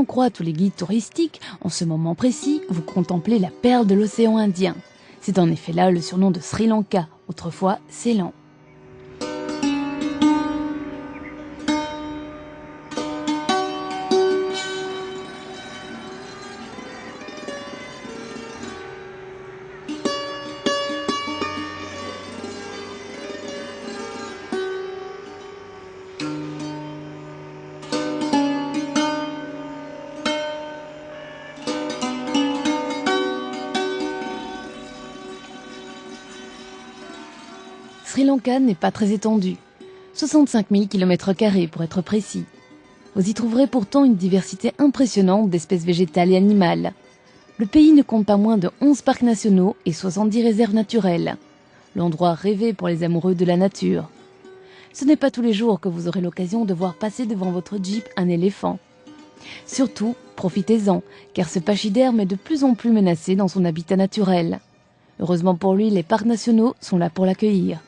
en croire tous les guides touristiques, en ce moment précis, vous contemplez la perle de l'océan Indien. C'est en effet là le surnom de Sri Lanka, autrefois Ceylan. Sri Lanka n'est pas très étendu, 65 000 km² pour être précis. Vous y trouverez pourtant une diversité impressionnante d'espèces végétales et animales. Le pays ne compte pas moins de 11 parcs nationaux et 70 réserves naturelles. L'endroit rêvé pour les amoureux de la nature. Ce n'est pas tous les jours que vous aurez l'occasion de voir passer devant votre Jeep un éléphant. Surtout, profitez-en, car ce pachyderme est de plus en plus menacé dans son habitat naturel. Heureusement pour lui, les parcs nationaux sont là pour l'accueillir.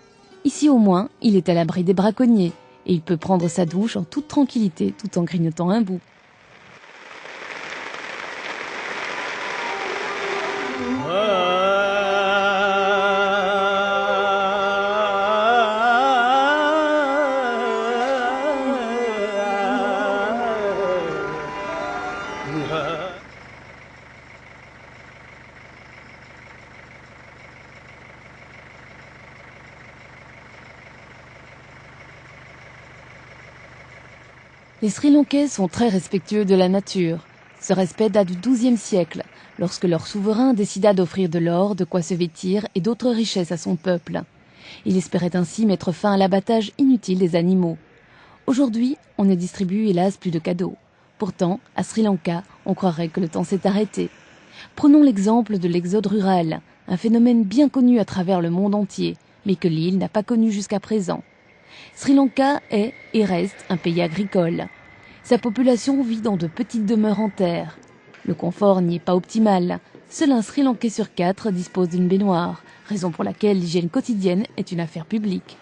Ici au moins, il est à l'abri des braconniers et il peut prendre sa douche en toute tranquillité tout en grignotant un bout. Les Sri Lankais sont très respectueux de la nature. Ce respect date du XIIe siècle, lorsque leur souverain décida d'offrir de l'or, de quoi se vêtir et d'autres richesses à son peuple. Il espérait ainsi mettre fin à l'abattage inutile des animaux. Aujourd'hui, on ne distribue hélas plus de cadeaux. Pourtant, à Sri Lanka, on croirait que le temps s'est arrêté. Prenons l'exemple de l'exode rural, un phénomène bien connu à travers le monde entier, mais que l'île n'a pas connu jusqu'à présent. Sri Lanka est et reste un pays agricole. Sa population vit dans de petites demeures en terre. Le confort n'y est pas optimal. Seul un Sri Lankais sur 4 dispose d'une baignoire, raison pour laquelle l'hygiène quotidienne est une affaire publique.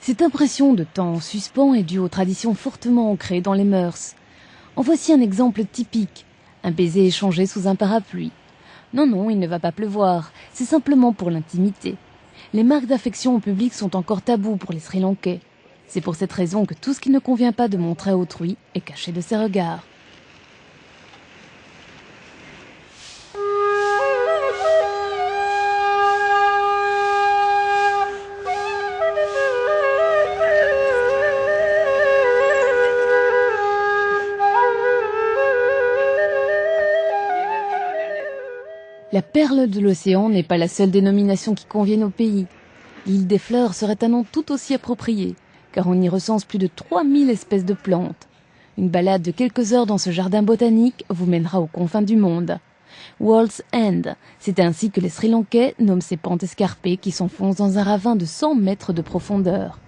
Cette impression de temps en suspens est due aux traditions fortement ancrées dans les mœurs. En voici un exemple typique, un baiser échangé sous un parapluie. Non, il ne va pas pleuvoir, c'est simplement pour l'intimité. Les marques d'affection au public sont encore tabous pour les Sri Lankais. C'est pour cette raison que tout ce qui ne convient pas de montrer à autrui est caché de ses regards. La perle de l'océan n'est pas la seule dénomination qui convienne au pays. L'île des fleurs serait un nom tout aussi approprié, car on y recense plus de 3000 espèces de plantes. Une balade de quelques heures dans ce jardin botanique vous mènera aux confins du monde. World's End, c'est ainsi que les Sri Lankais nomment ces pentes escarpées qui s'enfoncent dans un ravin de 100 mètres de profondeur.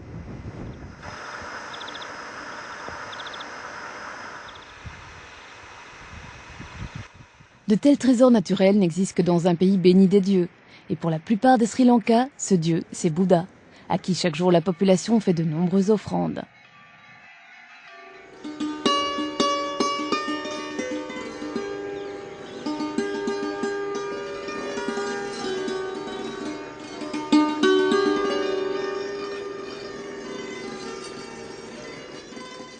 De tels trésors naturels n'existent que dans un pays béni des dieux. Et pour la plupart des Sri Lanka, ce dieu, c'est Bouddha, à qui chaque jour la population fait de nombreuses offrandes.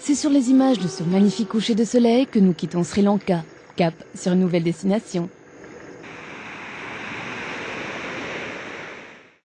C'est sur les images de ce magnifique coucher de soleil que nous quittons Sri Lanka, cap sur une nouvelle destination.